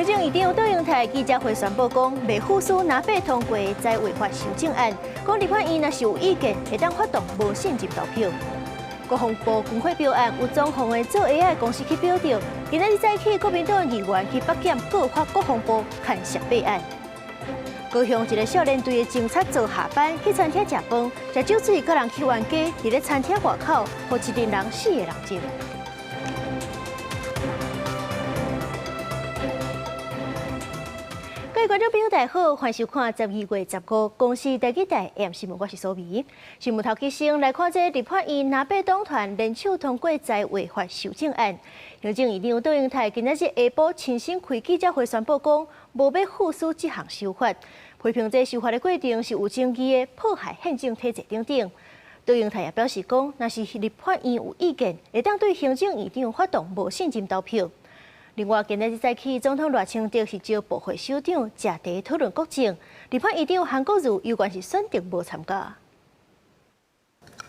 政院长杜英泰记者会宣布讲，未付书拿被通过再违法修正案，讲立法院若是有意见，会当发动无信任投票。国防部公开标案有总统的做 AI 公司去表调，今日早起国民党议员去北检告发国防部牵涉备案。高雄一个少年队的警察做下班去餐厅食饭，食酒水，个人去冤家，伫咧餐厅外口，互一群人4个人证。各位观众朋友，大家好，欢迎收看12月15公视第几台 AM 新闻，我是苏眉。新闻头起先来看这立法院南北党团联手通过再违法修正案。行政院长杜英泰今仔日下晡亲身开记者会宣布讲，无要附书这项修法，批评这修法的过程是有争议的，破坏宪政体制等等。杜英泰也表示讲，若是立法院有意见，会当对行政院长发动无信任投票。另外，今日早起，总统赖清德是招部会首长食茶讨论国政，立法院长韩国瑜有关是选择无参加。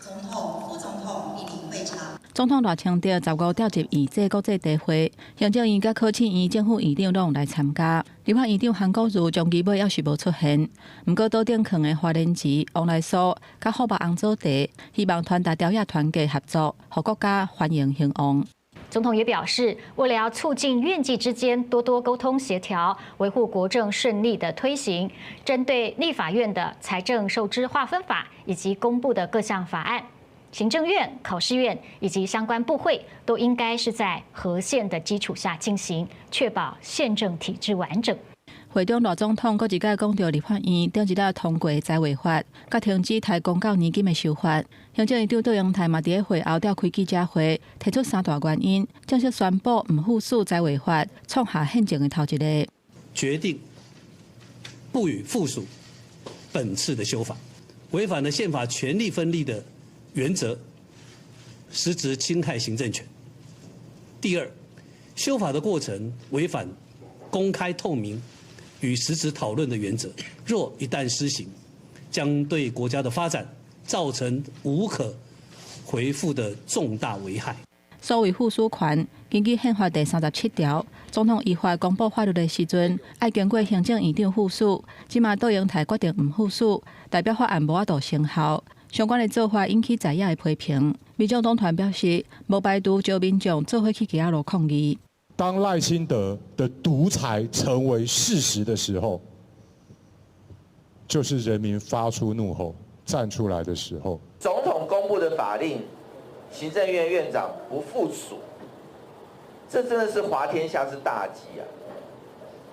总统、副总统莅临会场。总统赖清德15调集议这国际茶会，行政院甲考试院政府院长拢来参加。立法院长韩国瑜将基本要是无出现，不过岛顶坑的花莲市王来苏甲副白红做茶，希望传达朝野团结合作，互国家欢迎兴旺。总统也表示，为了要促进院际之间多多沟通协调，维护国政顺利的推行，针对立法院的财政收支划分法以及公布的各项法案，行政院、考试院以及相关部会都应该是在合宪的基础下进行，确保宪政体制完整。会中赖总统阁一概讲到立法院顶一日通过再违法，甲停止提公告年金的修法。行政院长杜英泰嘛伫会后召开记者会，提出3大原因，正式宣布唔附属再违法，创下宪政的头一个。决定不予附属本次的修法，违反了宪法权力分立的原则，实质侵害行政权。第二，修法的过程违反公开透明与实质讨论的原则，若一旦施行，将对国家的发展造成无可回复的重大危害。所谓附属权，根据宪法第37条，总统依法公布法律的时阵，要经过行政院长附属。即马杜英泰决定唔附属，代表法案无法度生效。相关的做法引起在野的批评。民众党团表示，无排除招民众做伙去街仔路抗议。当赖清德的独裁成为事实的时候，就是人民发出怒吼、站出来的时候。总统公布的法令，行政院院长不附属，这真的是滑天下之大稽啊！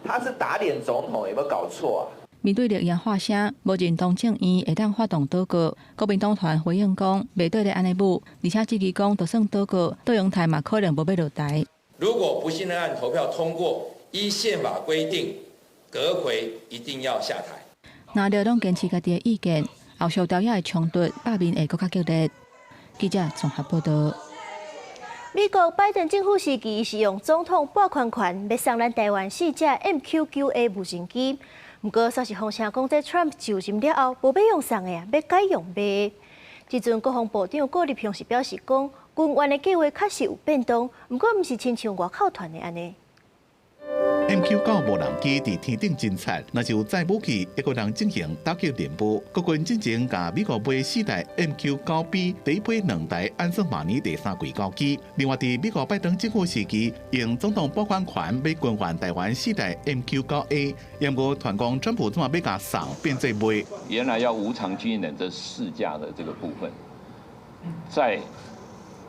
他是打脸总统，有没有搞错啊？面对绿营发声，无认同政院会当发动倒戈，国民党团回应讲，袂对咧安尼舞，而且质疑讲，就算倒戈，杜英泰嘛可能无要落台。如果不信任案投票通过，依宪法规定，阁揆一定要下台。那廖拢坚持家己的意见，后续朝野的冲突，百面会更加激烈。记者综合报道。美国拜登政府时期是用总统拨款权要送咱台湾4架 MQ-9A 无人机，不过煞是风声讲，在 Trump 就任了后，无要用送的啊，要改用卖。即阵国防部长郭立雄是表示讲，军援的计划确实有变动，不过毋是亲像外口传的安尼。MQ-9无人机伫天顶侦察，那就有载武器一个人进行打击任务。国军进前甲美国买4台 MQ-9B， 第一批2台安装明年第3季交机。另外，伫美国拜登政府时期，用总统拨款权要捐还台湾4台 MQ-9A， 因过团讲川普怎么要甲送变做卖？原来要无偿军人这4架的这个部分，在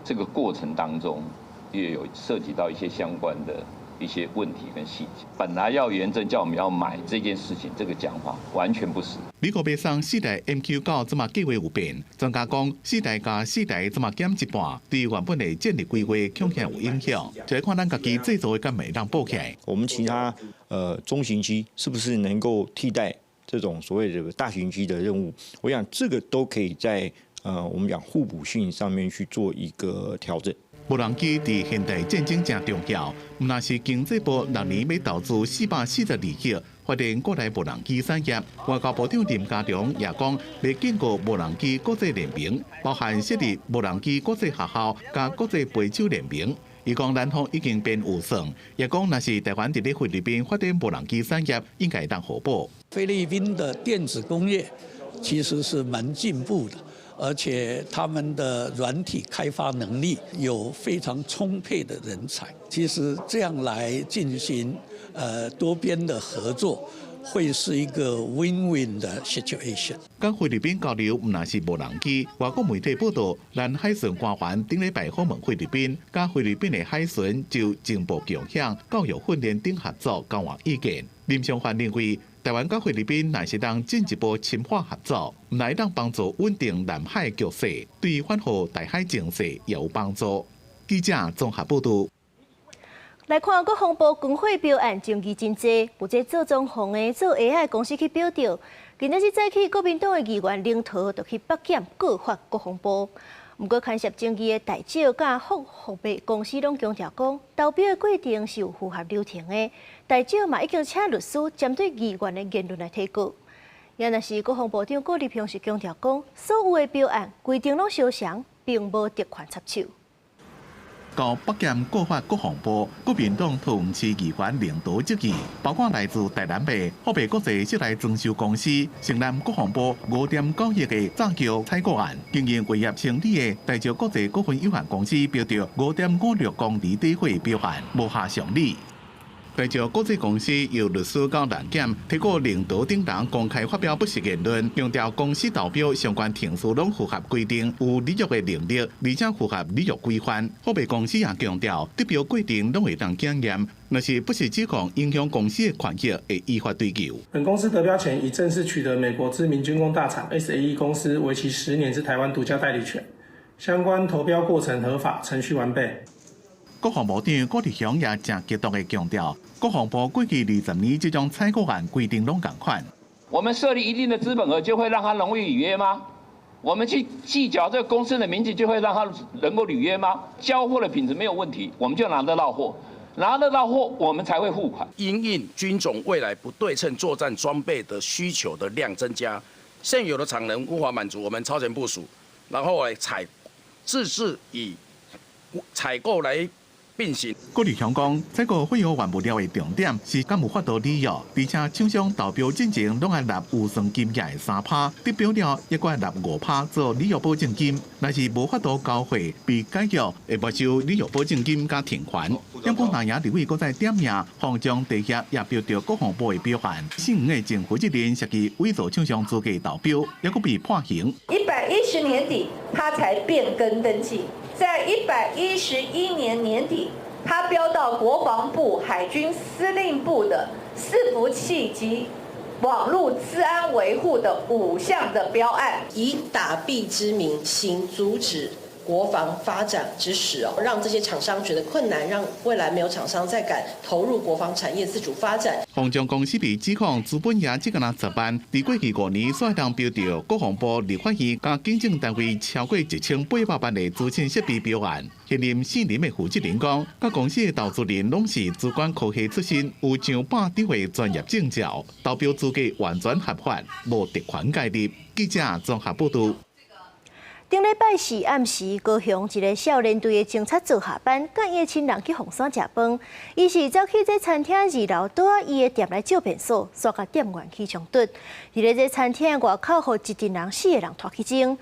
这个过程当中，也有涉及到一些相关的一些问题跟细节。本来要原证叫我们要买这件事情，这个讲法完全不实。美国要送4台 MQ-9， 怎么计划有变？专家讲4台加4台怎么减一半，对原本的建立规划恐怕有影响。就要看咱家己制造的敢会当补起来。我们其他中型机是不是能够替代这种所谓的大型机的任务？我想这个都可以在我们讲互补性上面去做一个调整。无人机伫现代战争真重要，毋但是经济部6年要投资442亿，发展国内无人机产业。外交部长林佳龙也讲，要建构无人机国际联盟，包含设立无人机国际学校加国际飞手联盟。伊讲南方已经变有算，也讲若是台湾伫咧菲律宾发展无人机产业，应该当互保。菲律宾的电子工业其实是蛮进步的，而且他们的软体开发能力有非常充沛的人才。其实这样来进行多边的合作，会是一个 win-win 的 situation。讲菲律宾交流唔那是无人机，外国媒体报道，咱海巡官员顶礼拜访问菲律宾，甲菲律宾的海巡就情报共享、教育训练等合作交换意见。林尚焕认为，台湾甲菲律宾乃是当进一步深化合作，唔乃当帮助稳定南海局势，对于缓和台海情势也有帮助。记者综合报道。来看国防部军火标案争议真济，有这做装潢的、做 AI 的公司去表调，今仔日早起国民党的议员领头就去北检告发国防部。不过牵涉争议的代表甲服务公司拢强调讲，投标的过程是有符合流程的。代表嘛已经请律师针对议员的言论来提告。也若是国防部长郭立平是强调讲，所有的标案规定拢相同，并无特权插手。到北检告发国防部，国民党桃园市议员领导质疑，包括来自台南北、后北国际涉来装修公司，承认国防部5.9亿的诈欺采购案，经营违约成立的台州国际股份有限公司标调5.56公里底货标案无下常理。台州国际公司由律师到南检提告领导等人公开发表不实言论，强调公司投标相关程序拢符合规定，有履约的能力，而且符合履约规范。后备公司也强调，得标规定拢会当检验，若是不实指控影响公司的权益，会依法追究。本公司得标前已正式取得美国知名军工大厂 SAE 公司为期10年之台湾独家代理权，相关投标过程合法，程序完备。国防部长郭立雄也正激动地强调，国防部过去20年这种采购案规定拢同款。我们设立一定的资本额，就会让它容易履约吗？我们去计较这个公司的名字，就会让它能够履约吗？交货的品质没有问题，我们就拿得到货，拿得到货，我们才会付款。因应军种未来不对称作战装备的需求的量增加，现有的产能无法满足，我们超前部署，然后来自制以采购来并行。郭立雄讲，采购废物原物料的重点是敢有法度履约，而且厂商投标进前拢爱纳有算金额的3%，得标了也该纳5%做履约保证金。若是无法度交货，被解约会没收履约保证金加停款。央广南亚立委搁再点名，方将地协也标着国防部的标案，姓吴的政府责任涉及伪造厂商资格投标，也搁被判刑。110年底，他才变更登记。在111年年底，他标到国防部、海军司令部的伺服器及网络资安维护的5项的标案，以打弊之名行阻止国防发展之实让这些厂商觉得困难，让未来没有厂商再敢投入国防产业自主发展。方将公司被指控资本也只敢10万，在过去5年所当标到国防部立法院加行政单位超过1800万的资讯设备标案。现任4年的负责人讲，甲公司的投资人拢是资管科系出身，有上百张的专业证照，投标资格完全合法，无特权介入。记者综合报道。顶礼拜4暗时，高雄一个少年队的警察做下班，甲伊的亲人去凤山食饭。伊是走去这餐厅2楼倒啊伊的店来借便所，煞甲店员起冲突。伫咧这餐厅外口，互一群人4个人拖去争。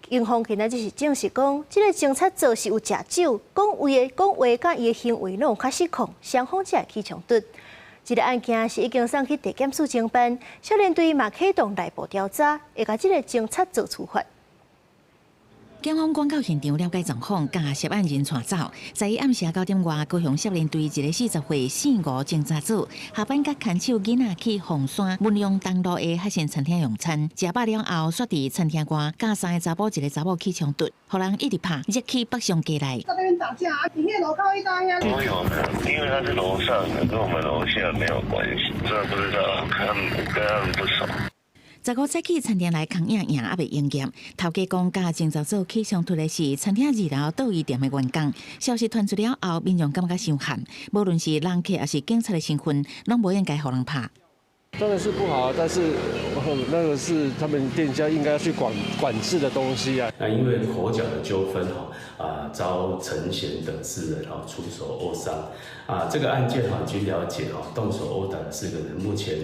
警方今仔日是证实讲，这个警察做是有食酒，讲话甲伊的行为拢有较失控，双方才会起冲突。这个案件是已经送去地检署侦办，少年队嘛启动内部调查，会甲这个警察做处罚。警方赶到现场了解状况，将涉案人带走。在暗时9点外，高雄少年队一个40岁4-5警察组下班甲牵手囡仔去凤山文阳东路的海鲜餐厅用餐，食饱了后，煞伫餐厅外甲3个查甫一个查某起冲突，互人一直拍，热气北上过来。在那边打架，你那楼高一大呀？都有的，因为他是楼上的，跟我们楼下没有关系，这不知道，跟他们不熟。15早起餐厅内空影也未营业，头家讲甲警察组起冲突的是餐厅2楼倒椅店的员工。消息传出了后，民众感觉伤寒，无论是人客还是警察的身份，拢无应该互人拍。当然是不好啊，但是那个是他们店家应该要去管制的东西啊。那因为口角的纠纷遭陈贤等4人出手殴伤这个案件据了解动手殴打的4个人，目前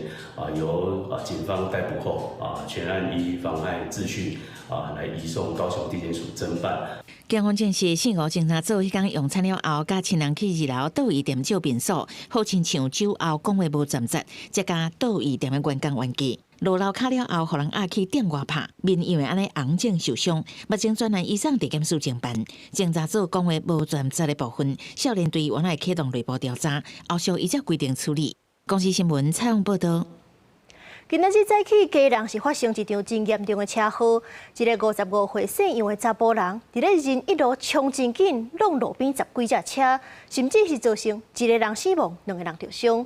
由警方逮捕后全案依妨碍秩序来移送高雄地检署侦办。警方证实，4号警察组迄天用餐了后，甲亲人去2楼倒椅店借便所，好亲像酒后讲话无站实，才甲倒椅店的员工冤家。落楼卡了后，互人压去店外拍，面因为安尼红肿受伤，目前专案移送地检署侦办。警察组讲话无站实的部分，少年队原来启动内部调查，后续依照规定处理。公司新闻采访报道。今仔日早起，基隆是发生一场真严重的车祸。一个55岁姓杨的查甫人，伫咧人一路冲真紧，弄路边10几只车，甚至是造成1个人死亡，2个人受伤。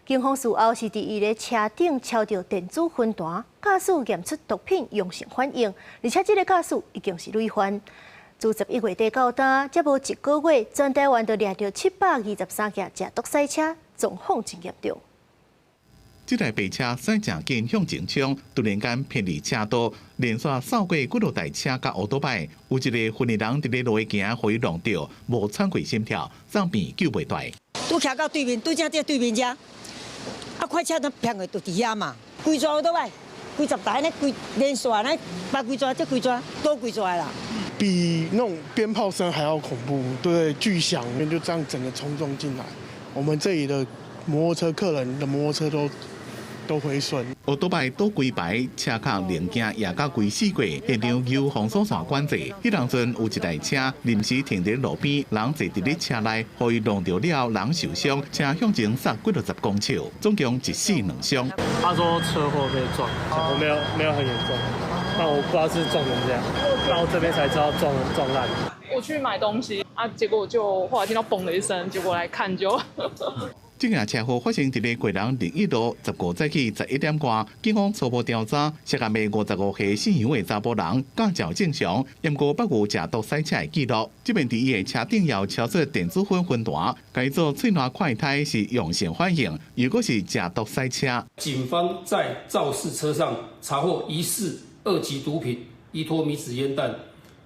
警方事后是伫伊的车顶敲到电子分弹，驾驶验出毒品阳性反应，而且这个驾驶已经是累犯。自11月底到今，才无1个月，全台湾就掠到723架食毒赛车，状况真严重。这台白车驶正紧向前冲，突然间偏离车道，连续扫过几落台车甲乌托摆，有一个昏迷人伫咧路行，互伊撞到，无喘过心跳，上边救袂大。拄徛到对面，对正对面遮，快车都偏过就伫遐嘛，规抓乌托摆，几10台呢，规连续呢，把规抓这规抓都规抓啦。比那种鞭炮声还要恐怖，对，巨响，就这样整个冲撞进来，我们这里的摩托车客人的摩托车都毁损。乌托摆倒规排，车壳零件也甲规死过，现场由防锁线管制。迄当阵有一台车临时停伫路边，人坐伫咧车内，互伊撞到了，人受伤，车向前杀几60公尺，总共1死2伤。他说车祸被撞，我没有很严重，但我不知道是撞成这样，到这边才知道撞烂。我去买东西结果就后来听到嘣的一声，结果来看就。这件车祸发生伫咧贵人01路15早起11点外，警方初步调查，涉案的55岁姓杨的查甫人驾照正常，不过不有食毒赛车的记录。这边伫伊的车顶要敲出电子分弹，改做喙烂快胎是阳性反应，如果是食毒赛车。警方在肇事车上查获疑似2级毒品依托米脂烟弹，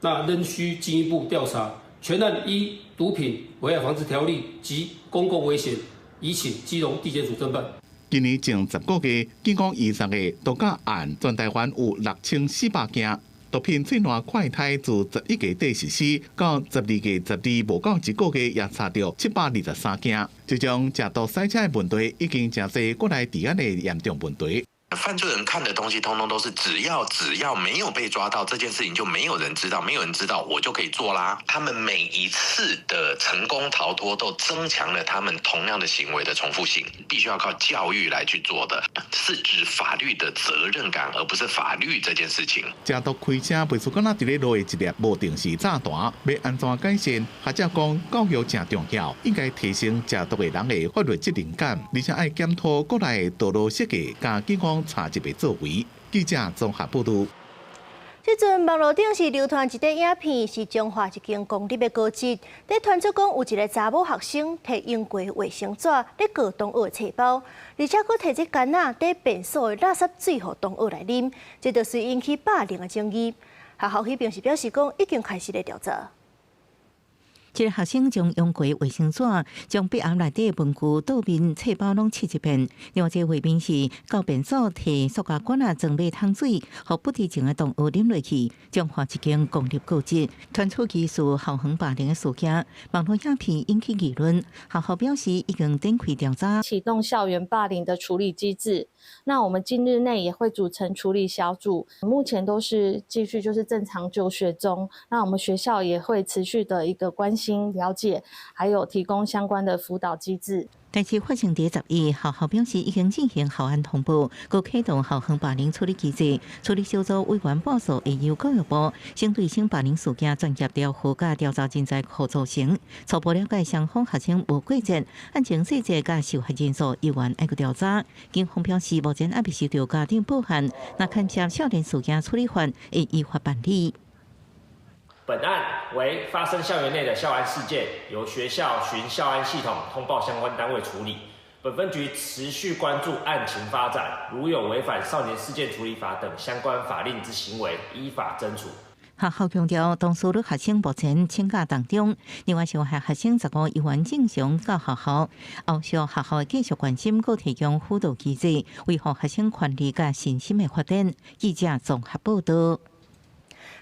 那仍需进一步调查。全案依毒品危害防治条例及公共危险，移请基隆地检署侦办。今年前10个月，警方20个毒驾案，全台湾有6400件。毒品喙烂快胎自11月底实施，到12月12无到1个月，也查到723件。这种食毒赛车的问题，已经真侪国内治安的严重问题。犯罪人看的东西，通通都是只要没有被抓到，这件事情就没有人知道，没有人知道我就可以做啦。他们每一次的成功逃脱，都增强了他们同样的行为的重复性，必须要靠教育来去做的，是指法律的责任感，而不是法律这件事情。食毒开车袂输敢若伫咧路的一粒无定时炸弹，要安怎改善？学者讲教育真重要，应该提升食毒的人的法律责任感，而且爱检讨国内的道路设计，加警方查一笔作为。记者综合报道。即阵网络顶是流传一块影片，是中华一间公立的高职，咧传出讲有一个查某学生摕用过卫生纸咧告同学的册包，而且佫摕这干仔伫便所的垃圾水互同学来啉，这就是引起霸凌的争议。学校迄边是表示讲已经开始咧调查。一个学生将用过卫生纸将笔盒内底的文具倒面册包拢切一遍，另外一个画面是到便所摕塑胶管装马桶水，互不知情的同学啉落去，将化一间公立高职传出疑似校园霸凌的事件，网络影片引起议论。学校表示已经展开调查，启动校园霸凌的处理机制。那我们今日内也会组成处理小组，目前都是继续就是正常就学中。那我们学校也会持续的一个关心、了解，还有提供相关的辅导机制。但是发生伫11，学校表示已经进行校案通报，佮启动校园霸凌处理机制。处理小组委员报诉会由教育部针对性霸凌事件专业调查甲调查人才库组成，初步了解双方学生无过节，案情细节甲受害人数依然要去调查。警方表示，目前还未收到家庭报案，那看接少年事件处理法会依法办理。本案为发生校园内的校安事件，由学校循校安系统通报相关单位处理。本本分局持续关注案情发展，如有违反少年事件处理法等相关法令之行为，依法侦处。学校强调，当所有学生目前请假当中，另外小学学生15依原正常到学校，后续学校继续关心，佮提供辅导机制，维护学生权利甲身心的发展。记者综合报道。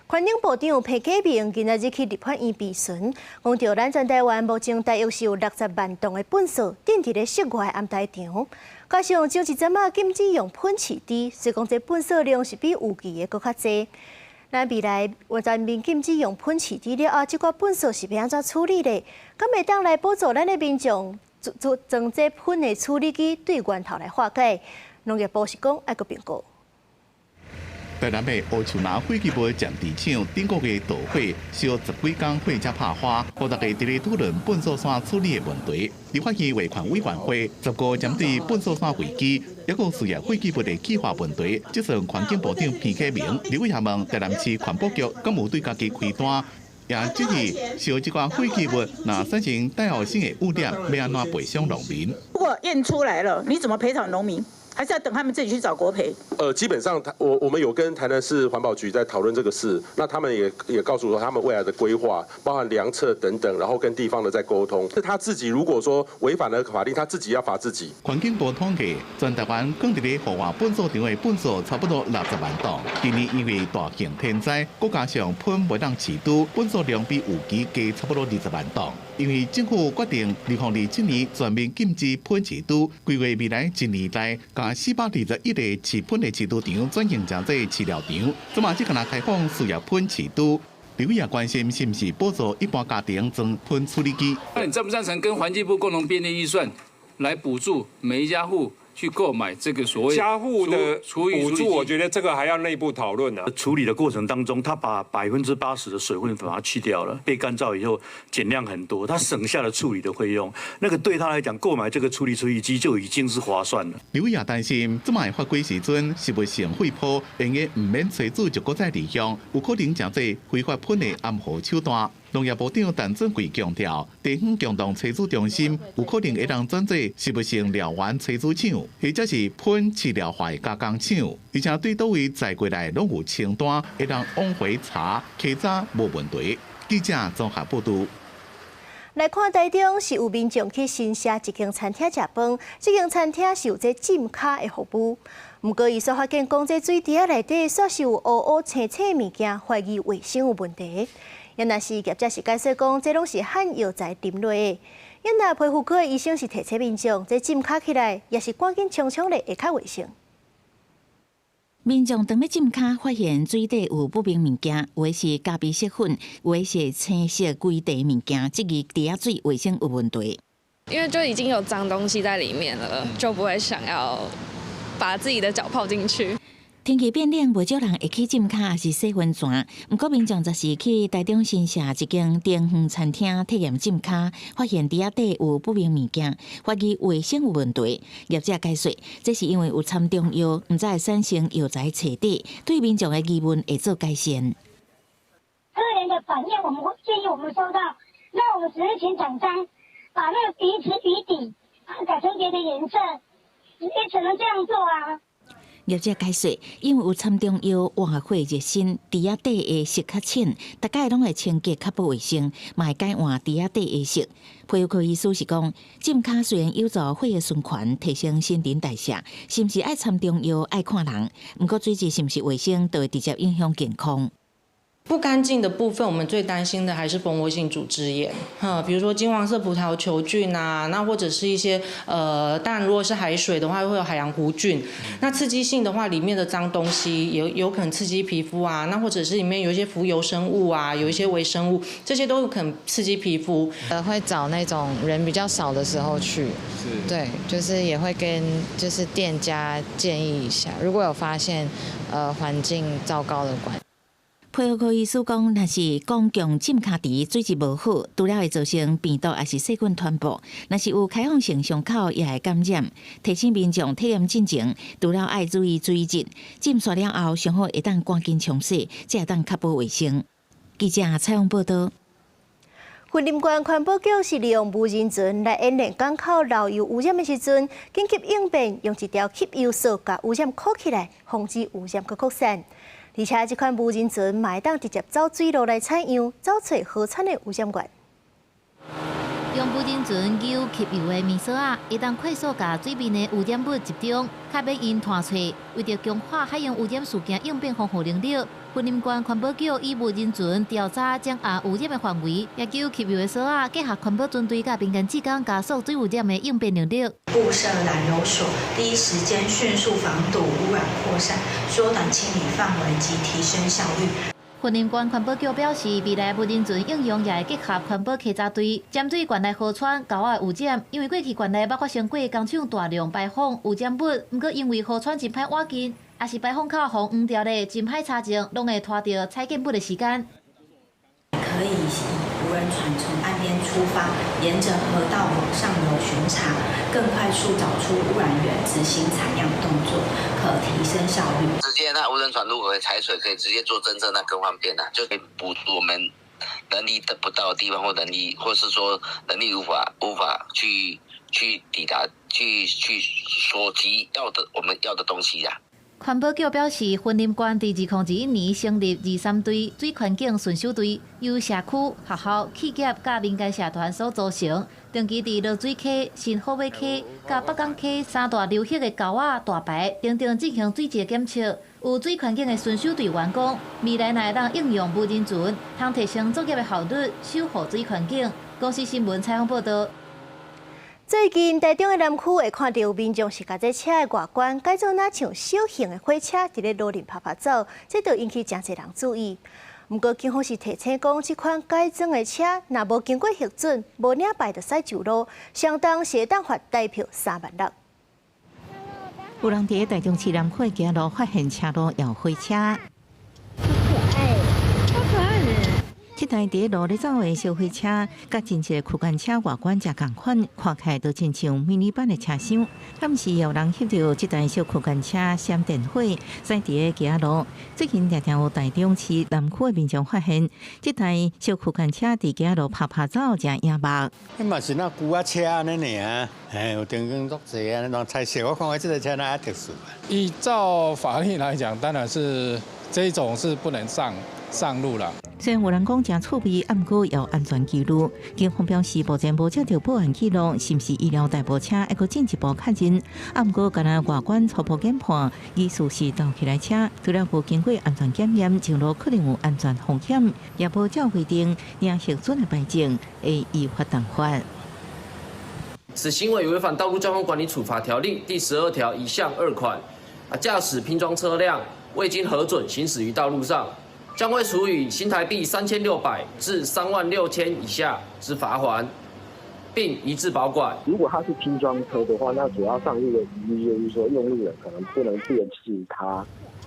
环境部长裴启明今仔日去立法院备询，讲到咱全台湾目前大约是有60万栋的粪扫顶伫咧室外暗台场，加上种一阵仔禁止用喷饲滴，所以讲这粪扫量是比有期的搁较济。咱未来全面禁止用喷饲滴了后，即个粪扫是要安怎处理咧？敢会当来补助咱的民众装这喷的处理机对源头来化解？农业部是讲爱个评估。台南的乌树林火器部占地场顶个月导火，烧10几天火才拍花，互大家伫咧讨论粪扫山处理的问题。立法院卫权委员会15针对粪扫山危机，也有需要火器部的企划问题，接受环境部长彭启明，立委也问台南市环保局敢有对家己开单，也质疑烧这款火器物，若产生带后性的污染，要安怎赔偿农民？如果验出来了，你怎么赔偿农民？还是要等他们自己去找国赔？基本上我们有跟台南市环保局在讨论这个事，那他们也告诉我他们未来的规划，包含量测等等，然后跟地方的在沟通。是他自己如果说违反了法令，他自己要罚自己。环境部统计，全台湾更伫咧户外粪扫场的粪扫差不多60万吨。今年因为大型天灾，再加上喷袂当饲拄，粪扫量比有期加差不多20万吨。因为政府决定2027年全面禁止喷饲拄，规划未来1年内，甲421个饲喷的饲拄场转型成这饲料场，这嘛只敢开放需要喷饲拄。刘也关心是不是补助一般家庭装喷处理机？那你赞不赞成跟环境部共同编列预算，来补助每一家户？去购买这个所谓家户的补助，我觉得这个还要内部讨论呢。处理的过程当中，他把80%的水分把它去掉了，被干燥以后减量很多，他省下了处理的费用，那个对他来讲，购买这个处理机就已经是划算了。刘也担心，这卖法规时阵是会成废坡，因为唔免催主就搁再利用，有可能真侪非法喷的暗号手段。农业部长陈振贵强调，地方共同催主中心有可能会当转做是不成疗源催主厂，或者是喷饲料化的加工厂，而且对倒位载过来拢有清单，会当往回查，稽查无问题。记者综合报道。来看台中是有民众去新社一间餐厅食饭，这间餐厅是有这浸卡的服务。不过，伊所发现讲这水池内底煞是有乌乌青青的物件，怀疑卫生有问题。也若是业者是解释讲，这拢是旱药材淋落的。也若皮肤科的医生是提醒民众，这浸卡起来也是赶紧冲冲的会较卫生。民众当要浸卡，发现水底有不明物件，有的是咖啡色粉，有的是青色规地物件，质疑池仔水卫生有问题。因为就已经有脏东西在里面了，就不会想要把自己的脚泡进去。天气变冷，不少人会去浸卡，也是洗温泉。不过民众则是去台中新社一间电风餐厅体验浸卡，发现池仔底有不明物件，怀疑卫生有问题。业者解说，这是因为有掺中药，唔知会产生药材彻底，对民众的疑问会做改善。客人的反应，我们会建议我们收到，那我们只是请厂商把那个鼻池鼻底改成别的颜色，也只能这样做啊。业者解说，因为有掺中药，活血热身，池仔底的色较浅，大概拢会清洁较不卫生，嘛会改换池仔底的色。皮肤科医师是讲，浸卡虽然有助血液循环，提升新陈代谢，是毋是爱掺中药爱看人，不过水质是毋是卫生，都会直接影响健康。不干净的部分，我们最担心的还是蜂窝性组织炎，比如说金黄色葡萄球菌啊，那或者是一些当然如果是海水的话，会有海洋弧菌。那刺激性的话，里面的脏东西也有可能刺激皮肤啊，那或者是里面有一些浮游生物啊，有一些微生物，这些都有可能刺激皮肤。会找那种人比较少的时候去，对，就是也会跟就是店家建议一下，如果有发现环境糟糕的管。皮肤科医师讲，若是公共浸卡池水质无好，除了会造成病毒，也是细菌传播。若是有开放性伤口，也会感染。提醒民众体验进前，除了爱注意水质，浸刷了后，上好会当赶紧冲洗，才会当确保卫生。记者采访报道。云林县环保局是利用无人船来演练港口漏油污染的时阵，紧急应变，用一条吸油索把污染扣起来，防止污染扩散。而且这款无人船嘛会当直接走水路来采样，找找河川的污染源。用无人船舀吸油的面索啊，会当快速把水面的污染物集中，较免因探找。为着强化海洋污染事件应变防护能力，云林县环保局以无人船调查掌握污染的范围，也舀吸油的索啊，结合环保船队甲民间志工加速对污染的应变能力。布设拦油所，第一时间迅速防堵污染扩散，缩短清理范围及提升效率。云林县环保局表示，未来无人船应用也会结合环保稽查队，针对县内河川、沟仔污染。因为过去县内捌发生过工厂大量排放污染物，不过因为河川真歹挖进，也是排放口封黄掉的，真歹查证，拢会拖到采检部的时间。可以以无人船从岸边出发，沿着河道往上游巡查，更快速找出污染源，执行采样动作，可提升效率。直接那无人船如果会采水，可以直接做真正的更换变啊，就可以补足我们能力得不到的地方，或是说能力无法去抵达，去所及我们要的东西呀。环保局表示，云林县在2021年成立23队水环境巡守队，由社区、学校、企业甲民间社团所组成，长期伫落水溪、新好尾溪、甲北港溪三大流域的沟仔、大排等等进行水质检测。有水环境的巡守队员讲，未来乃会当应用无人船，通提升作业的效率，守护水环境。公司新闻采访报道。最近，台中的南区会看到民众是把这车的外观改造那像小型的火车，伫咧路面拍走，这就引起真侪人注意。不过，警方是提醒讲，这款改装的车若无经过核准，无领牌就驶上路，相当是会当罚代票3万6。有人伫台中市南区的路发现车路有火车。这台伫路咧走的小火车，甲真正的区间车外观真共款，看起来都真像迷你版的车厢。但是有人翕到这台小区间车闪电火，驶伫个街路。最近常常有台中市南区的民众发现，这台小区间车伫街路拍走，真眼目。迄嘛是那旧车安尼尔，有灯光足济啊，那彩色。我看这台车哪特殊？依照法律来讲，当然是这一种是不能上路了。虽然有人讲真趣味，不过有安全记录。警方表示，目前无接到报案记录，是不是医疗代步车还阁进一步确认？不过，干那外观初步检判，疑似是倒起来车，除了无经过安全检验，上路可能有安全风险，也无照规定领核准的牌证，会依法当罚。此行为违反《道路交通管理处罚条例》第12条1项2款，驾驶拼装车辆未经核准行驶于道路上，将会处以新台币3600至36000以下之罚锾，并移至保管。如果它是拼装车的话，那主要上路的疑虑就是说，用路人可能不能辨识它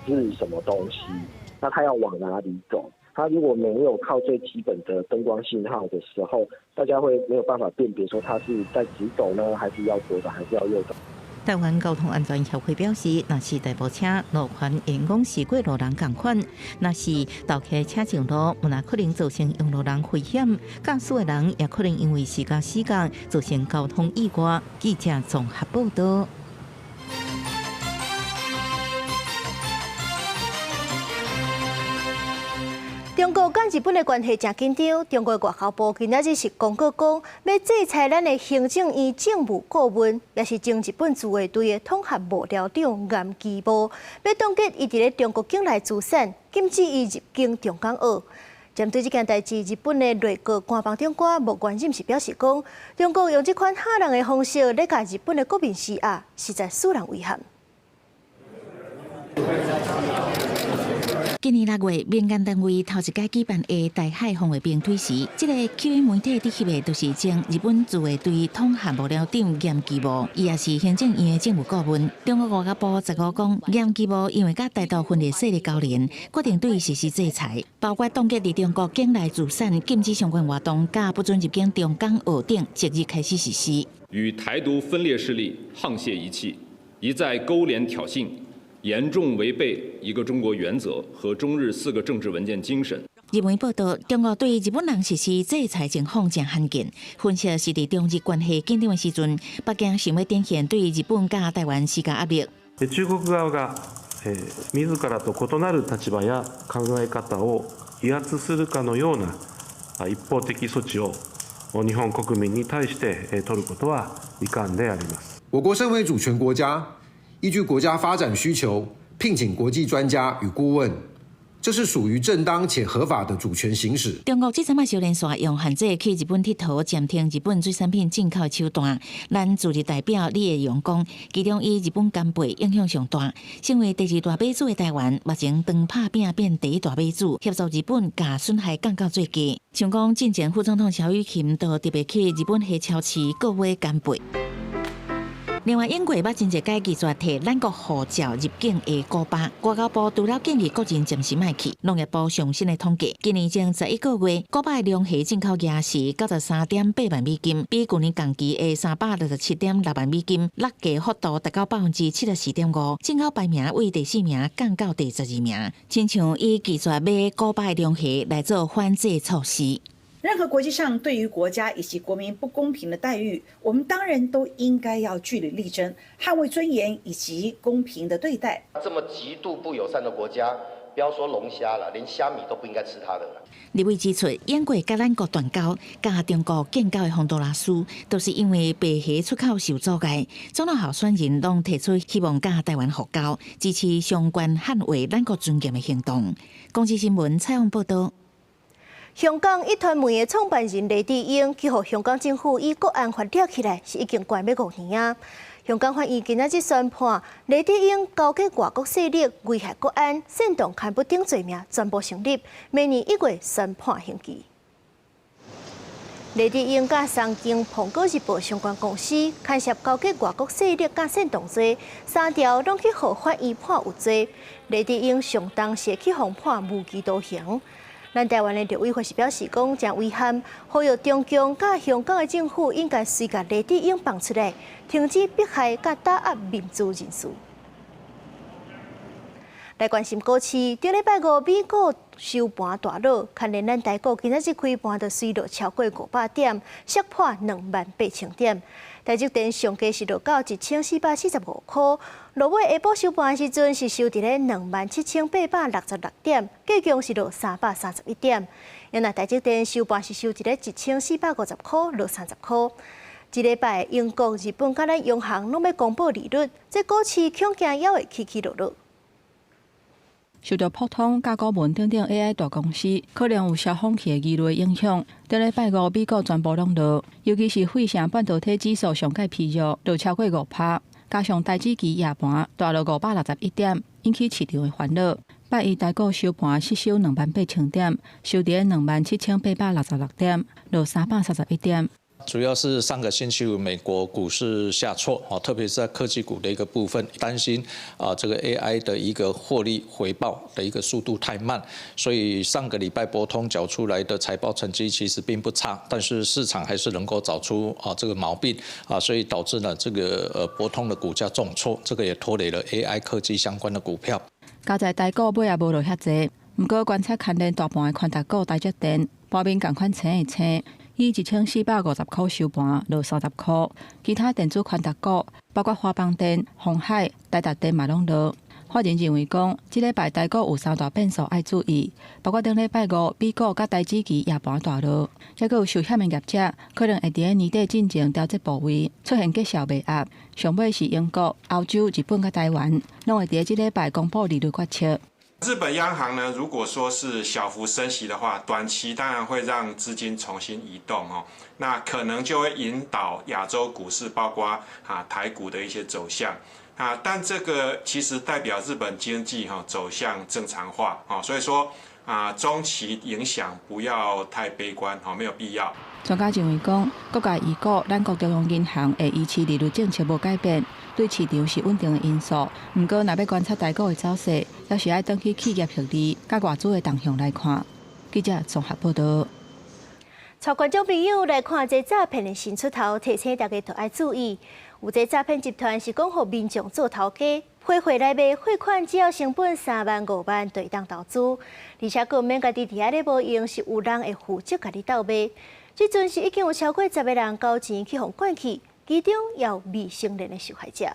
是什么东西，那他要往哪里走？他如果没有靠最基本的灯光信号的时候，大家会没有办法辨别说他是在直走呢，还是要左走，还是要右走。台湾交通安全协会表示，若是代步车路权员工是过路人共款，若是倒起车上路，也可能造成用路人危险，驾驶的人也可能因为时间造成交通意外。记者综合报道。中国甲日本的关系真紧张。中国外交部今仔日是公告讲，要制裁咱的行政院政务顾问，也是前日本自卫队的统合幕僚长岩基波，要冻结伊伫咧中国境内资产，禁止伊入境中港澳。针对这件代志，日本的内阁官房长官木原任是表示讲，中国用这款吓人的方式来甲日本的国民施压，实在使人遗憾。今年6月，民间单位头一届举办的台海防卫兵推时，这个 QA 媒体伫翕的都是前日本自卫队统合幕僚长岩基波，伊也是行政院的政务顾问。中国外交部15讲，岩基波因为甲台独分裂势力交联，决定对伊实施制裁，包括冻结伫中国境内资产、禁止相关活动，甲不准入境中港澳等，即日开始实施。与台独分裂势力沆瀣一气，一再勾连挑衅。严重违背一个中国原则和中日4个政治文件精神。日媒报道，中国对日本人实施制裁情况正罕见。分析是伫中日关系紧张的时阵，北京想要展现对日本甲台湾施加压力。中国側が自らと異なる立場や考え方を威圧するかのような一方的措置を日本国民に対して取ることは遺憾であります。我国身为主权国家，依据国家发展需求，聘请国际专家与顾问。这是属于正当且合法的主权行使。中国这阵仔小连续用限制去日本佚佗、暂停日本水产品进口的手段，咱驻日代表李会勇讲，其中以日本干贝影响上大。身为第二大买主的台湾，目前当拍拼变第一大买主，协助日本甲损害降到最低。像讲进前副总统萧雨芹都特别去日本黑超市购买干贝。另外，英国捌真侪届技术替咱国护照入境的古巴，外交部除了建议国人暂时莫去。农业部上新的统计，今年前11个月，古巴的龙虾进口额是93.8万美金，比去年同期的367.6万美金，落价幅度达到74.5%，进口排名为第4名降到第12名。亲像以技术买古巴的龙虾来做反制措施。任何国际上对于国家以及国民不公平的待遇，我们当然都应该要据理力争，捍卫尊严以及公平的对待。这么极度不友善的国家，不要说龙虾了，连虾米都不应该吃它的了。李伟指出，英国甲咱国断交，甲中国建交的洪都拉斯，都是因为白虾出口受阻碍。总统候选人拢提出希望甲台湾复交，支持相关捍卫咱国尊严的行动。公司新闻采访报道。香港一团媒的创办人黎智英，去互香港政府以国安法抓起来，是已经关要5年啊。香港法院今仔日宣判，黎智英勾结外国势力危害国安、煽动刊物等罪名全部成立，明年1月宣判刑期。黎智英甲三间《苹果日报》相关公司牵涉勾结外国势力甲煽动罪，3条拢去互法院判有罪。黎智英上当时去互判无期徒刑。咱台湾的陆委会是表示讲，将遗憾，呼吁中共甲香港的政府应该随甲黎智英放出来，停止迫害甲打压民主人士。来关心股市，顶礼拜五美股收盘大落，看连咱台股今仔日开盘就随落超过500点，摔破28000点。台积电上价是落到1445块，落尾下晡收盘时阵是收伫咧27866点，计共是落331点。原来台积电收盘是收伫咧1450块，落30块。这礼拜英国、日本甲咱央行拢要公布利率，这股市恐惊也会起起落落。受到普通、甲股文等等 AI 大公司可能有消风气的疑虑影响，顶礼拜五美股全部拢落，尤其是费城半导体指数上届疲弱，落超过5%，加上台指期夜盘大落561点，引起市场的烦恼。拜一台股收盘失守28000点，收伫27866点，落331点。主要是上个星期五美国股市下挫，特别是在科技股的一个部分，担心这个 AI 的一个获利回报的一个速度太慢，所以上个礼拜博通缴出来的财报成绩其实并不差，但是市场还是能够找出这个毛病所以导致呢这个博通的股价重挫，这个也拖累了 AI 科技相关的股票。加在台股尾也无落遐济，不过观察牵连大盘的宽达股台积电，盘面同款青一青。以1450块收盘，落30块。其他电子宽达股，包括华邦电、鸿海、台达电嘛拢落。法人认为讲，这礼拜台股有3大变数要注意，包括顶礼拜五美股甲台指期夜盘大落，还佫有受险的业者可能会伫咧年底进前调节部位，出现绩效袂压。上尾是英国、欧洲、日本甲台湾，拢会伫这礼拜公布利率决策。日本央行呢，如果说是小幅升息的话，短期当然会让资金重新移动那可能就会引导亚洲股市，包括台股的一些走向但这个其实代表日本经济走向正常化所以说中期影响不要太悲观没有必要。专家认为讲，各界预估咱国中央银行会维持利率政策无改变，对市场是稳定的因素。不过，若要观察台股的走势，要是爱登去企业获利、甲外资的动向来看。记者综合报道。超观众朋友来看这诈骗的新出头，提醒大家都要注意。有这诈骗集团是讲互民众做头家，批回来卖汇款只要成本3万5万就会当投资，而且佫免家己伫遐咧无用，是有人会负责家己倒卖。即阵是已经有超过10个人交钱去互关去，其中也有未成年的受害者。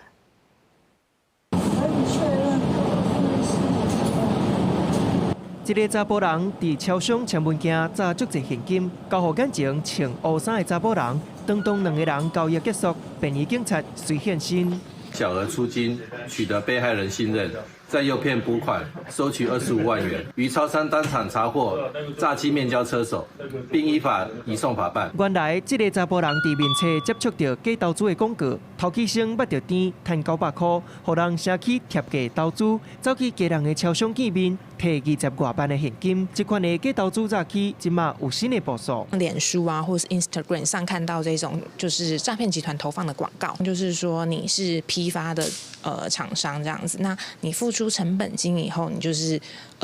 一个查甫人伫超商签物件砸足侪现金，交互眼前穿乌衫的查甫人。当2个人交易结束，便衣警察随现身。小额出金，取得被害人信任，再诱骗补款，收取25万元，于超商当场查获诈欺面交车手，并依法移送法办。原来，这个查甫人伫面册接触到假投资的广告，头起先捌着甜，赚900块，互人写起贴价投资，走去家人的超商见面，摕20多万的现金。这款的假投资诈欺，今嘛有新的步数。脸书啊，或是 Instagram 上看到这种就是诈骗集团投放的广告，就是说你是批发的厂商这样子，那你付出成本金以后，你就是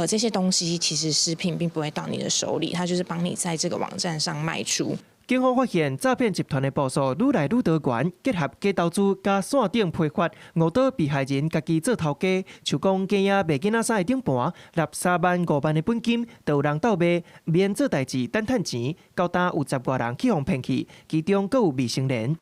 这些东西其实食品并不会到你的手里，它就是帮你在这个网站上卖出。警方发现诈骗集团的步数愈来愈多元，结合假投资加线顶批发，误导被害人家己做头家，像讲假影卖囡仔衫的顶盘，纳3万5万的本金，就有人倒卖，免做代志等趁钱，高达有10多人去互骗去，其中佫有未成年。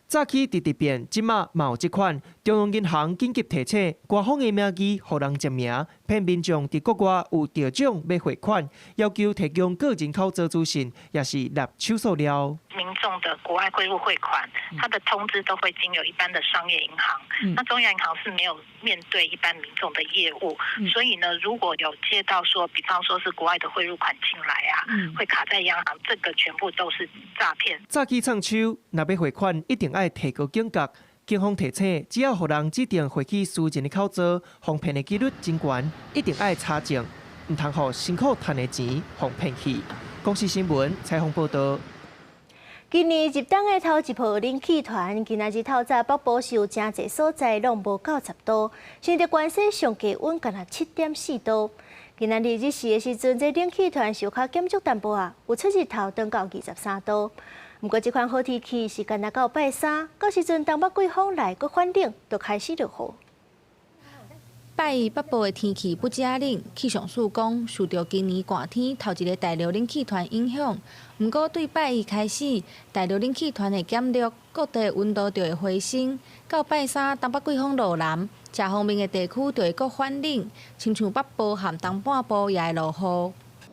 早起直直变，即马嘛有即款。中央银行紧急提醒，官方的名义互人证明，骗民众伫国外有得奖要汇款，要求提供个人口座资讯，也是纳手数料。民众的国外汇入汇款，它的通知都会经由一般的商业银行，那中央银行是没有面对一般民众的业务，所以呢，如果有接到说，比方说是国外的汇入款进来啊，会卡在央行，这个全部都是诈骗。早起创手，若要汇款，一定要提高警觉。警方提醒，只要互人指定汇去私人的口座，防骗的几率真悬，一定要查证，唔通互辛苦赚的钱防骗去。公视新闻采访报道。今年入冬的头一波冷气团，今仔日透早北部是有真侪所在拢无90度，甚至关西上低温干那7.4度。今仔日日时的时阵，这冷气团是有较减足淡薄啊，有出日头登到23度。不过这款好天气是干那到拜三，到时阵东北季风来个反冷，就开始落雨。拜一北部的天气不遮冷，气象署讲受到今年寒天头一个大陆冷气团影响。不过对拜一开始，大陆冷气团的减弱，各地温度就会回升。到拜三，东北季风落南，这方面的地区就会搁反冷，亲像北部和东半部也会落雨。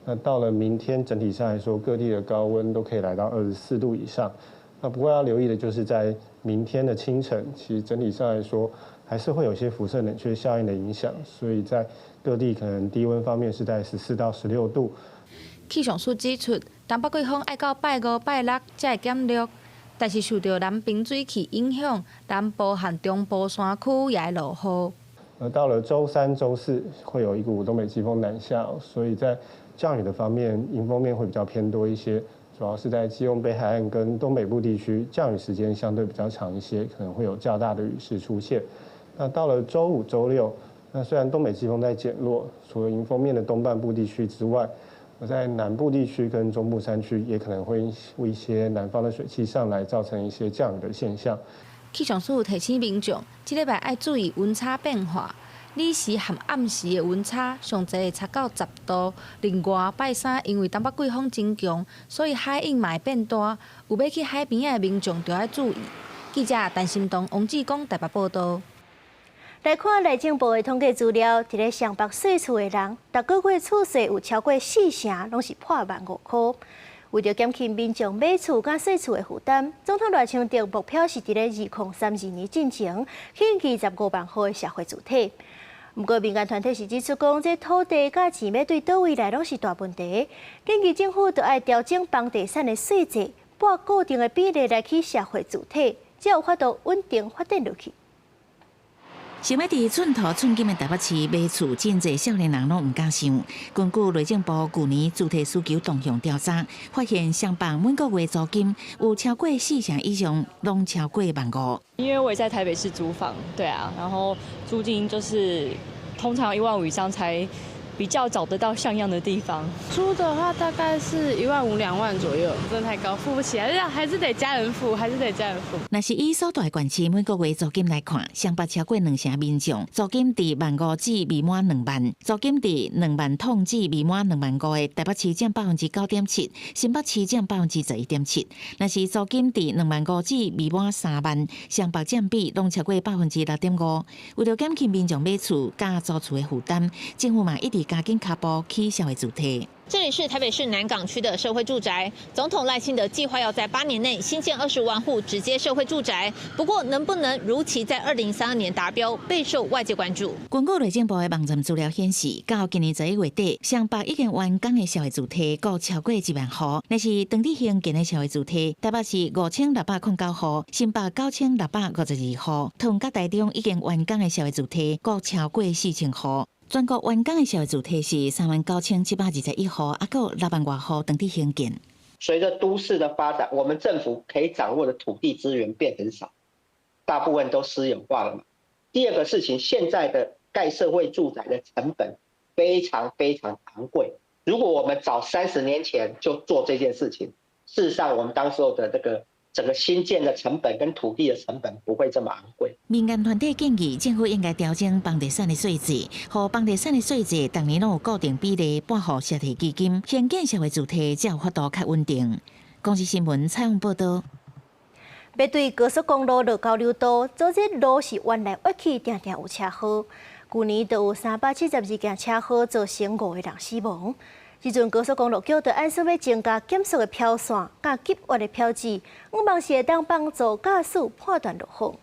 那到了明天，整体上来说，各地的高温都可以来到24度以上。那不过要留意的就是在明天的清晨，其实整体上来说还是会有些辐射冷却效应的影响，所以在各地可能低温方面是在14到16度。气象署指出，东北季风要到拜5、拜6才会减弱，但是受到南冰水气影响，南部和中部山区也会落雨。到了周3、周4会有一股东北季风南下，所以在降雨的方面，迎风面会比较偏多一些，主要是在基隆北海岸跟东北部地区，降雨时间相对比较长一些，可能会有较大的雨势出现。那到了周5、周6，那虽然东北季风在减弱，除了迎风面的东半部地区之外，在南部地区跟中部山区也可能会为一些南方的水汽上来，造成一些降雨的现象。气象署提醒民众，这礼拜要注意温差变化。日时和暗时的温差上侪会差到10度。另外，拜三因为东北季风真强，所以海涌嘛会变大，有要去海边的民众就要注意。记者陈心东、王志光台北报道。来看内政部的统计资料，伫咧上北税厝的人，逐个月厝税有超过4成，拢是破15000块。为着减轻民众买厝甲税厝的负担，总统赖清德目标是伫咧2032年进前兴建25万户的社会主体。不过，民间团体是指出讲，这土地甲钱要对倒位来，拢是大问题。建议政府就要调整房地产的税制，拨固定的比例来去社会主体，才有法度稳定发展落去。想要伫寸土寸金的台北市买厝，真侪少年人拢唔敢想。根据内政部去年主体需求动向调查，发现上榜每个月租金有超过4成以上，拢超过15000。因为我也在台北市租房，对啊，然后租金就是通常15000以上才比较找得到像样的地方。租的话大概是1万5、2万左右，真的太高，付不起来，还是得家人付，若是以所大县市每个月租金来看，双北超过2成民众租金伫15000至未满2万，租金伫2万通至未满2万5的台北市占9.7%，新北市占11.7%。若是租金伫2万5至未满3万，双北占比拢超过6.5%。为了减轻民众买厝加租厝的负担，政府嘛一直加紧脚步起社会住宅。这里是台北市南港区的社会住宅，总统赖清德计划要在8年内新建20万户直接社会住宅，不过能不能如期在2032年达标，备受外界关注。根据内政部的网站资料显示，到今年11月底，双北已经完工的社会住宅共超过1万户，那是当地兴建的社会住宅，台北市5609户，新北9652户，同甲台中已经完工的社会住宅共超过4000户。全国完工的社会住宅是39721户，还有6万多户等地兴建。随着都市的发展，我们政府可以掌握的土地资源变很少，大部分都私有化了嘛。第二个事情，现在的盖社会住宅的成本非常昂贵。如果我们早30年前就做这件事情，事实上我们当时候的这个整个新建的成本跟土地的成本不会这么昂贵。民间团体建议政府应该调整房地产的税制，和房地产的税制当年拢有固定比例拨予社体基金，兴建社会住宅才有法度较稳定。公司新闻采访报道。面对高速公路路交流道，早日路是弯来弯去，常常有车祸。去年就有372件车祸，造成5个人死亡。时阵高速公路局就按说要增加检测的票线，甲急弯的票志，我望是会当帮助驾驶判断路况。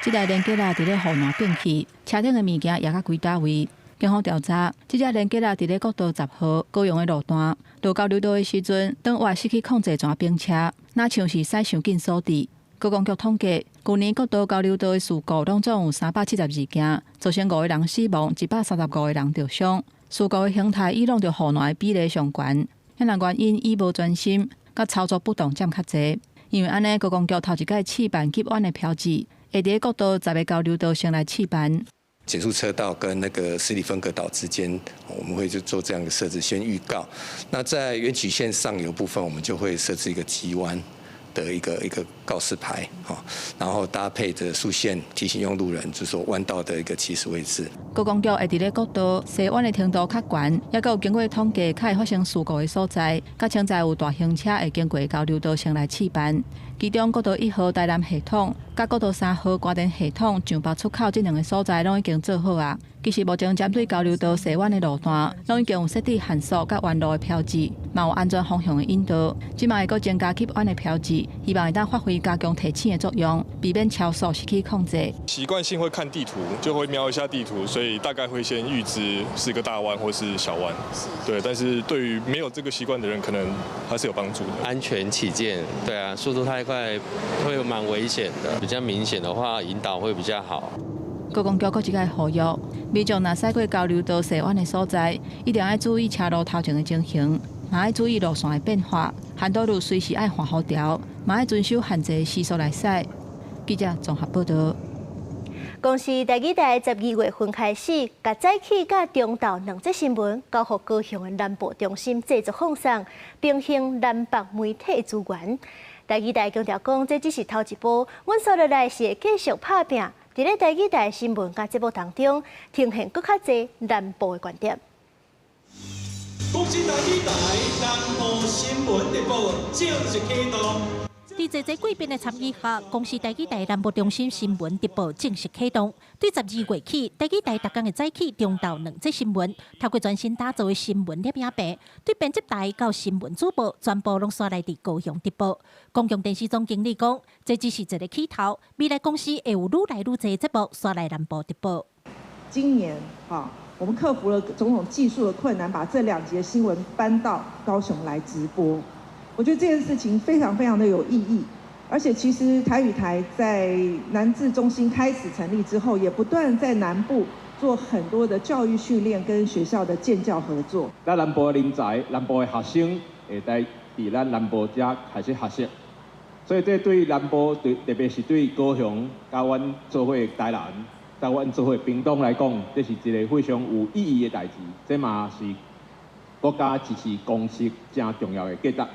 这台连结仔伫咧护栏变去，车顶的物件也到几大位。警方调查，这只连结仔伫咧国道10号高雄的路段，路交流道的时阵，当外失去控制全并车，哪像是驶上紧锁地。高公局统计，去年国道交流道的事故拢总有372件，造成5个人死亡，135个人受伤。事故的形态与弄着护栏的比例上悬，显然原因以无专心、甲操作不当占较侪。因为安尼，高公局头一届试办急弯的标志，会伫国道10个交流道先来试办。减速车道跟那个湿地分隔岛之间，我们会就做这样的设置，先预告。那在原曲线上游部分，我们就会设置一个急弯的一个告示牌，然后搭配着竖线提醒用路人，就是说弯道的一个起始位置。高公局会伫咧国道西弯的程度较悬，也有经过统计，较会发生事故的所在，甲现在有大型车会经过交流道先来试办。其中国道1号台南系统，甲国道3号瓜田系统上北出口这2个所在，拢已经做好啊。其实目前针对交流道西弯的路段，拢已经有设置限速甲弯路的标志，嘛有安全方向的引导。即卖会阁增加急弯的标志，希望会当发挥加强提醒的作用，避免超速失去控制。习惯性会看地图，就会瞄一下地图，所以大概会先预知是个大弯或是小弯。对，但是对于没有这个习惯的人，可能还是有帮助的。安全起见，对啊，速度太快会蛮危险的。比较明显的话，引导会比较好。高公局佫一个呼吁，民众若驶过交流道西弯的所在，一定要注意车路头前的情形，嘛要注意路线的变化，限道路随时要换好调，嘛要遵守限制时速来驶。记者综合报道。公司第2台12月份开始，甲早起甲中昼2则新闻交予高雄的南部中心制作放送，并行南北媒体资源。第2台强调讲，这只是头一步，阮所落来是会继续拍拼。伫咧第2台新闻甲节目当中，呈现更较侪南部的观点。公司第2台南部新闻直播正式启动。伫济济贵宾的参与下，公司第2台南部中心新闻直播正式启动。对12月起，第2台逐天的早起、中昼2则新闻，透过全新打造的新闻摄影屏，对编辑台到新闻主播，全部拢刷来伫高雄直播。公共电视总经理讲，这只是一个起头，未来公司会有愈来愈多节目刷来南部直播。今年我们克服了种种技术的困难，把这2节新闻搬到高雄来直播。我觉得这件事情非常的有意义，而且其实台语台在南至中心开始成立之后，也不断在南部做很多的教育训练跟学校的建教合作。咱南部的人才、南部的学生会在咱南部这开始学习，所以这对南部特别是对高雄、甲阮做伙台南，台湾做伙屏东来讲，这是一个非常有意义的代志，这嘛是国家支持公司正重要的价值。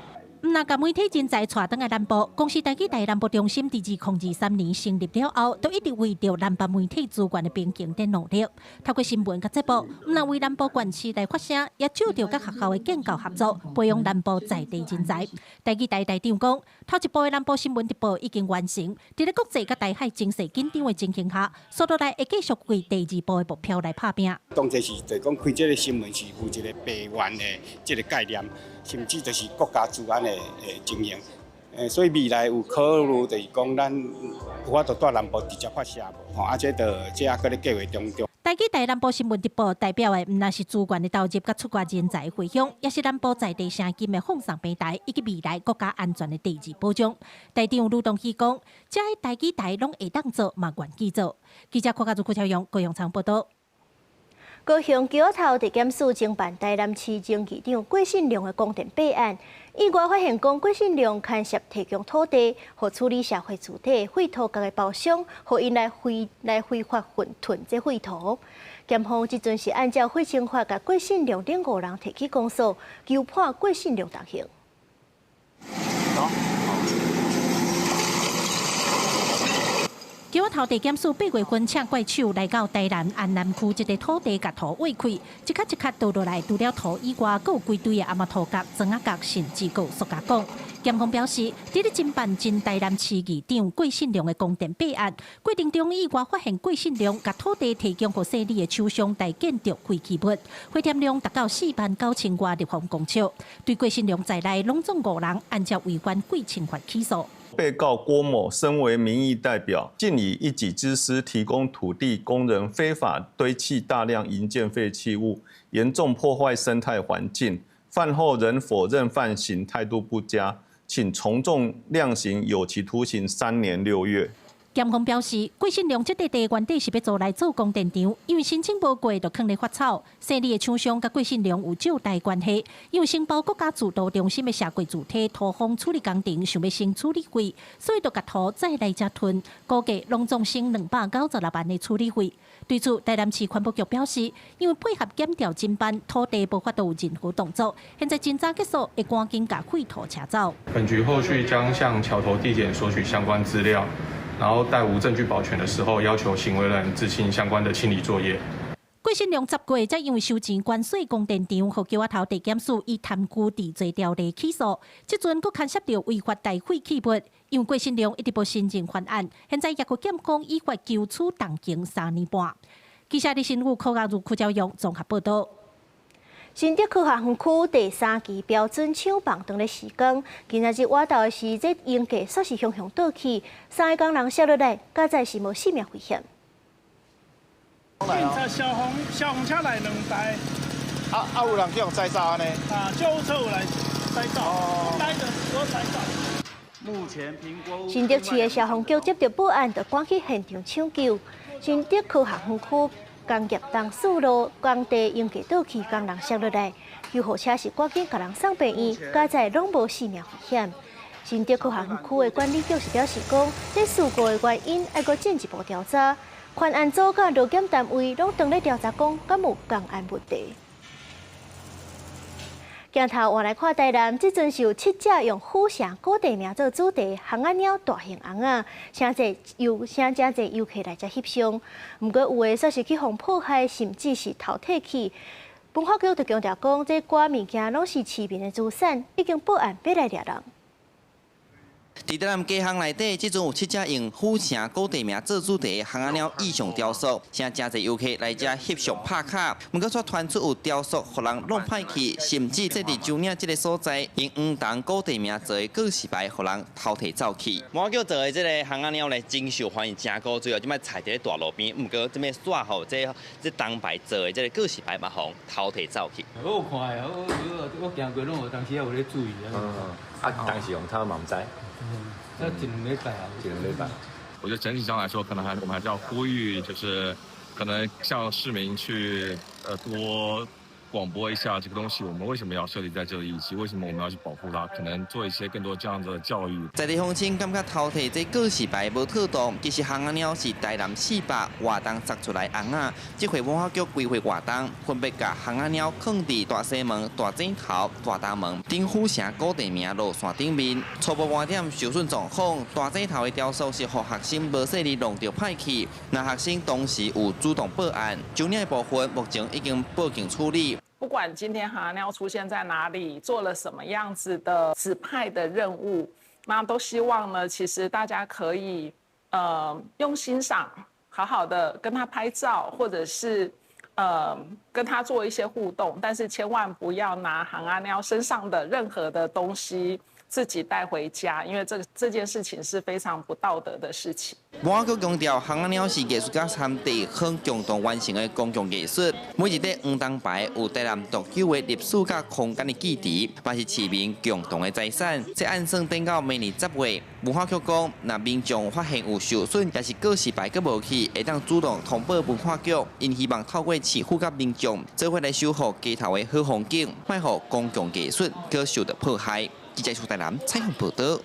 那甲媒体人才带登来南部，公司台积台南部中心自2023年成立了后，都一直为着南部媒体资源的边境在努力。透过新闻甲节目，那为南部县市来发声，也照着甲学校的建构合作，培养南部在地人才。台积台台长讲，头一部的南部新闻直播已经完成，伫咧国际甲台海情势紧张的情形下，速度来会继续为第二部的目标来拍拼。当这是就讲开这个新闻是负一个备援的这个概念。甚至就是国家资源的经营，所以未来有考虑就是讲，咱有法度在南部直接发射无，这还搁咧计划中。台积台南部新闻直播代表的，唔但是资源的投入甲出国人才回乡，也是南部在地声金的放送平台，以及未来国家安全的第二保障。台长卢东熙讲，这台积台拢会当做，嘛愿意做。记者柯家朱超阳高雄场报道。高雄桥头地检署侦办台南市前议长郭信良的公电弊案，意外发现讲郭信良牵涉提供土地，和处理社会主体废土局的包商，和因来非法囤这废土。检方即阵是按照废清法，甲郭信良等5人提起公诉，求判郭信良重刑。桥头地检署8月份请怪手来到台南安南区一个土地甲土挖开，一卡一卡倒落来，除了土以外，还有规堆的阿妈土角、砖仔角，甚至还有塑胶管。检方表示，伫咧侦办前台南市议长郭信良的公电弊案，过程中意外发现郭信良甲土地提供给设立的厂商大建筑废弃物，花添量达到49000外立方公尺，对郭信良在内拢总5人，按照违反贵侵法起诉。被告郭某身为民意代表，竟以一己之私提供土地供人非法堆砌大量营建废弃物，严重破坏生态环境。犯后仍否认犯行，态度不佳，请从重量刑，有期徒刑3年6月。检方表示，郭信良这块地原底是要做来做供电场，因为申请无过，就放咧发草。设立的厂商甲郭信良有借贷关系，因为申报国家主导中心的社会主体土方处理工程，想要先处理费，所以就甲土再来遮囤，估计拢总省296万的处理费。对此，台南市环保局表示，因为配合检调侦办，土地无法度有任何动作，现在侦查结束，会赶紧甲废土车走。本局后续将向桥头地检索取相关资料。然后在无证据保全的时候，要求行为人执行相关的清理作业。郭信良10月才因为收钱关税供电场和桥头地检署以贪污治罪条例起诉，即阵佫牵涉到违法大废弃物，因为郭信良一直无申请犯案，现在也佮检方依法求处动刑3年半。记者李新武、柯家如、柯昭阳综合报道。新竹科学园区第3期标准厂房当咧施工，今仔日挖到的是这应该煞是向倒去，3个工人摔落来，加载是无性命危险。警察小红车来2台，有人叫人载走呢？救护车有来载走，来的我载走。目前评估。新竹市的消防局接到报案，就赶去现场抢救。新竹科学园区工业东四路工地应该倒去，工人摔落来，救护车是赶紧甲人送病院，加载拢无性命危险。新竹科学园区的管理局是表示讲，这事故的原因要搁进一步调查。款案组甲劳检单位拢当咧调查，讲敢有公安问题。镜头换来看台南，即阵是有7只用虎城古地名做主题航仔鸟大型翁仔，真侪游客来遮翕相。毋过有的煞是去互破坏，甚至是偷摕去。文化局就强调讲，这寡物件拢是市民的资产，已经报案要来抓人。伫台南街巷内底，即阵有7只用虎城古地名做主题的航仔鸟意象雕塑，请真侪游客来遮翕相拍卡。毋过却传出有雕塑互人弄歹去，甚至这伫州岭这个所在，用黄铜古地名做的告示牌，互人偷摕走去。我叫做的这个航仔鸟咧，真受欢迎，真高最后即摆踩伫咧大路边，毋过这边煞吼这铜牌做的这个告示牌嘛，互偷摕走去。我有看的，我行过拢有，当时也有咧注意当时用他嘛唔知。那1、2礼拜啊，1、2礼拜。我觉得整体上来说，可能我们还是要呼吁，就是可能向市民去多广播一下这个东西，我们为什么要设立在这里，以及为什么我们要去保护它，可能做一些更多这样的教育。在地乡亲感觉头提这告示牌无妥当，其实红阿鸟是台南400活动杀出来红啊。这回文化局规划活动，分别甲红阿鸟放伫大西门、大井头、大东门、丁府城古地名路线顶面。初步观点受损状况，大井头的雕塑是互学生无细力弄着歹去，那学生当时有主动报案，就那部分目前已经报警处理。不管今天航鸟出现在哪里，做了什么样子的指派的任务，那都希望呢，其实大家可以用欣赏，好好的跟他拍照，或者是跟他做一些互动，但是千万不要拿航阿鸟身上的任何的东西自己带回家，因为这件事情是非常不道德的事情。文化局强调，红阿鸟是艺术家参地很共同完成的公共艺术，每一块黄铜牌有台南独有的历史甲空间的记忆，也是市民共同的财产。这按算等到明年10月，文化局讲，若民众发现有受损，也是告示牌搁无去，会当主动通报文化局。因希望透过市府甲民众做伙来守护街头的好风景，卖互公共艺术搁受到迫害。记者苏台南采访报道。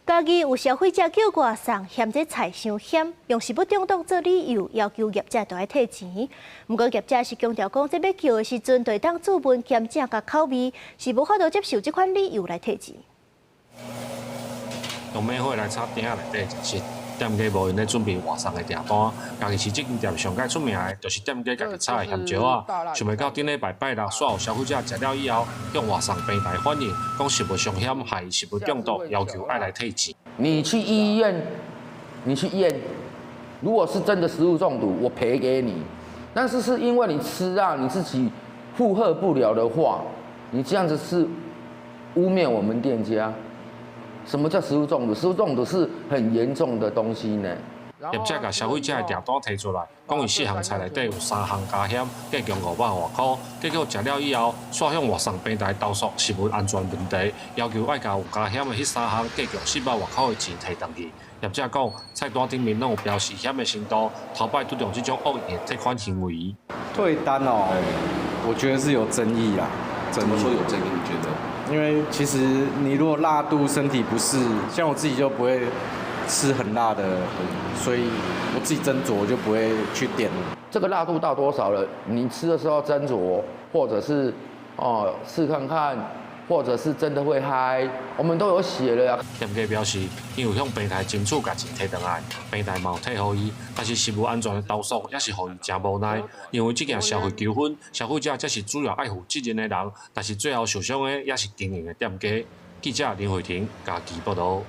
嘉义有消费者叫外送，嫌这菜伤咸，用食物中毒做理由，要求业者都要退钱。不过业者是强调讲，这要叫的时阵，对当注文咸正甲口味，是无法度接受这款理由来退钱。用买货来插店内底是店家无因咧准备外送的订单，嘉义市这间店上界出名的，就是店家家己炒的咸椒啊。想袂到顶礼拜六，煞有消费者食了以后，向外送平台反映，讲食物上险，害食物中毒，要求爱来退钱。你去医院，如果是真的食物中毒，我赔给你。但是是因为你吃啊，你自己负荷不了的话，你这样子是污蔑我们店家。什么叫食物中毒？食物中毒是很严重的东西呢。业者甲消费者的订单提出来，讲伊4项菜内底有3项加险，计共500多块。结果食了以后，煞向外送平台投诉食物安全问题，要求爱甲有加险的迄3项计共400多块的钱提回去。业者讲，菜单顶面拢有标示险的程度，头摆拄着这种恶意的退款行为。退单哦，我觉得是有争议啦。怎么说有争议？你觉得？因为其实你如果辣度身体不适，像我自己就不会吃很辣的，所以我自己斟酌就不会去点。这个辣度到多少了？你吃的时候斟酌，或者是试看看，或者是真的会嗨，我们都有写了啊。店家表示，因为向平台争取，把钱摕回来，平台嘛有退予伊，但是食物安全的投诉也是予伊真无奈。因为这件消费纠纷，消费者才是主要爱负责任的人，但是最后受伤的也是经营的店家。记者林慧婷嘉义报道。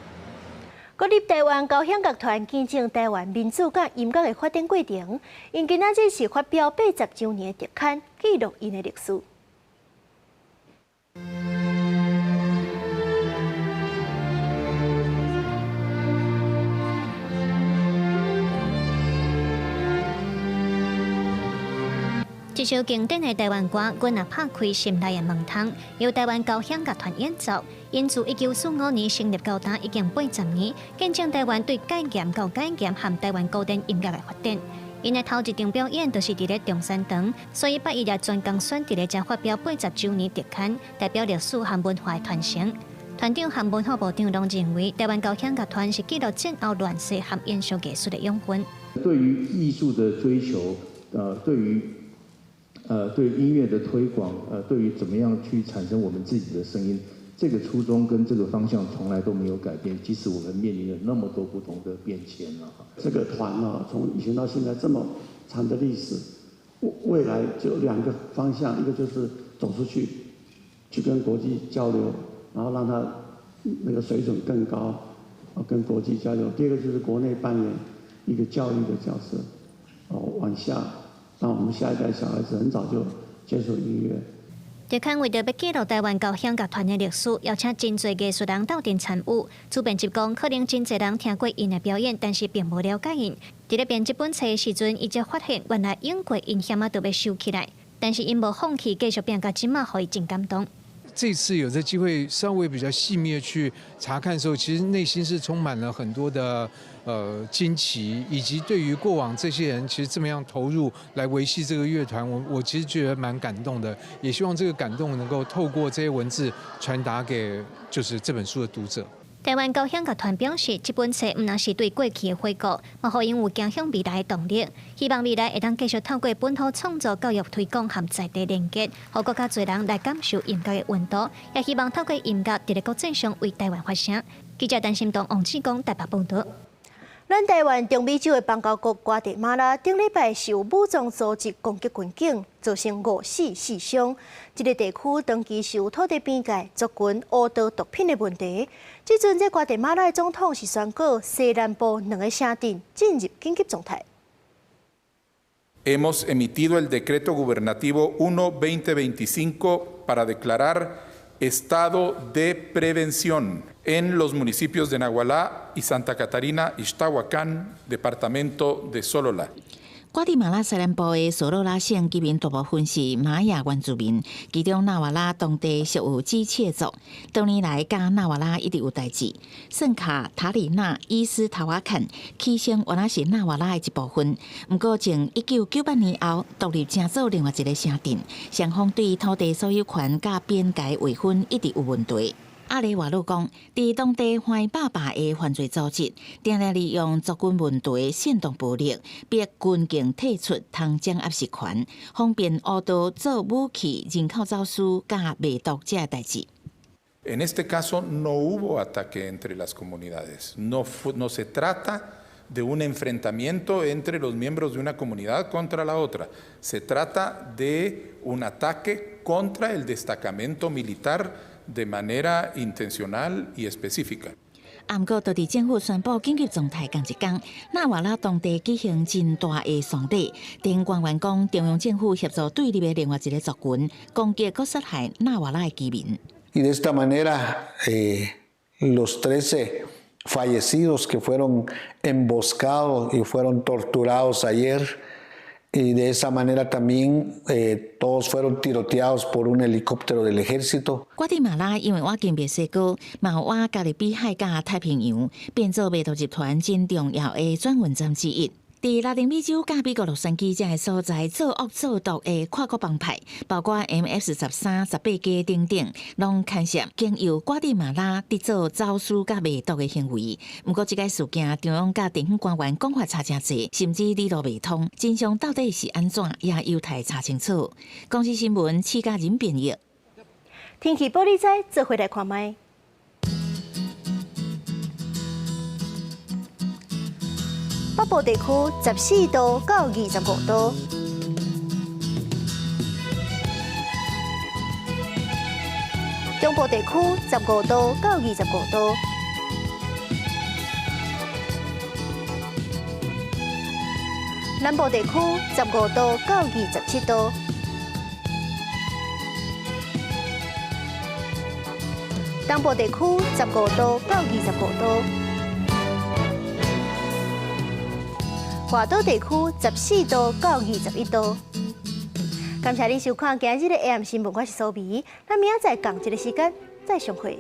国立台湾高响乐团见证台湾民主甲音乐的发展过程，因今仔日是发表80周年的特刊，记录因的历史。这首经典的台湾歌，阮也拍开心内的门窗，由台湾交响乐团演奏。因自1945年成立到今已经80年，见证台湾对戒严和台湾古典音乐的发展。因的头一场表演就是伫咧中山堂，所以8月也专工选伫咧遮发表80周年特刊，代表历史和文化的传承。团长和文化部长拢认为，台湾交响乐团是记录战后乱世和演奏艺术的养分。对于艺术的追求，对音乐的推广，对于怎么样去产生我们自己的声音，这个初衷跟这个方向从来都没有改变，即使我们面临了那么多不同的变迁了。这个团啊，从以前到现在这么长的历史，未来就2个方向，一个就是走出去，去跟国际交流，然后让它那个水准更高，跟国际交流。第二个就是国内扮演一个教育的角色，往下。让我们下一代小孩子很早就接受音乐。特刊为着要记录台湾交响乐团的历史，邀请真侪艺术人斗阵参与。主编辑讲，可能真侪人听过因的表演，但是并无了解因。伫咧编这本册的时阵，伊才发现原来英国因险都要收起来，但是因无放弃，继续变甲即马，互伊真感动。这次有这机会稍微比较细密的去查看的时候，其实内心是充满了很多的惊奇，以及对于过往这些人其实这么样投入来维系这个乐团，我其实觉得蛮感动的，也希望这个感动能够透过这些文字传达给就是这本书的读者。台湾高雄乐团表示，这本册唔但是对过去的回顾，嘛互因有走向未来的动力。希望未来会当继续透过本土创作、教育推广和在地连结，互更加侪人来感受音乐的温度。也希望透过音乐，伫咧国际上为台湾发声。记者陈心东、王志光台北报道。咱台湾中美洲的邦交国瓜地马拉顶礼拜受武装组织攻击军警，造成5死4伤。这个地区长期受土地边界、族群、恶毒毒品的问题。即阵这瓜地马拉的总统是宣告西南部2个城镇进入紧急状态。Hemos emitido el decreto gubernativo 1-2025 para declarar estado de prevención en los municipios de Nagualá y Santa Catarina, Ixtahuacán, departamento de Solola。瓜地马拉西南部的索罗拉县居民大部分是玛雅原住民，其中纳瓦拉当地属有基切族。多年来，甲纳瓦拉一直有代志。圣卡塔里纳伊斯塔瓦坎起先原来是纳瓦拉的一部分，不过从1998年后独立成做另外一个城镇，双方对土地所有权甲边界划分一直有问题。阿里瓦鲁讲，伫当地怀爸爸的犯罪组织，定定利用族群问题煽动暴力，逼军警退出，通掌握实权，方便恶毒做武器、人口走私甲卖毒这代志。En este caso no hubo ataque entre las comunidades, no se trata de un enfrentamiento entre los miembros de una comunidad contra la otra, se trata de un ataque contra el destacamento militar。de manera intencional y específica。不过，当地政府宣布紧急状态同一天，纳瓦拉当地举行真大的丧礼。顶官员讲，中央政府协助对立的另外一个族群攻击和杀害纳瓦拉的居民。Y de esta manera, los 13 fallecidos que fueron emboscados y fueron torturados ayer.Y de esa manera también todos fueron tiroteados por un helicóptero del ejército。瓜地马拉因为我金别西高，嘛有我加勒比海甲太平洋，变做卖毒集团真重要的转运站之一。伫拉丁美洲甲美国洛杉矶这个所在做恶做毒的跨国帮派，包括 MS-13、18家等等，拢牵涉经由瓜地马拉伫做走私甲卖毒的行为。不过，这个事件中央甲地方官员讲法差真济，甚至理路未通，真相到底是安怎，也有待查清楚。公司新闻赐家人编译。天气玻璃仔做回来看麦。北部地区14度到25度，中部地区15度到25度，南部地区15度到27度，东部地区15度到25度。华岛地区14度到21度。感谢您收看今日的 AM 新闻，我是苏眉。咱明仔载同一个时间再相会。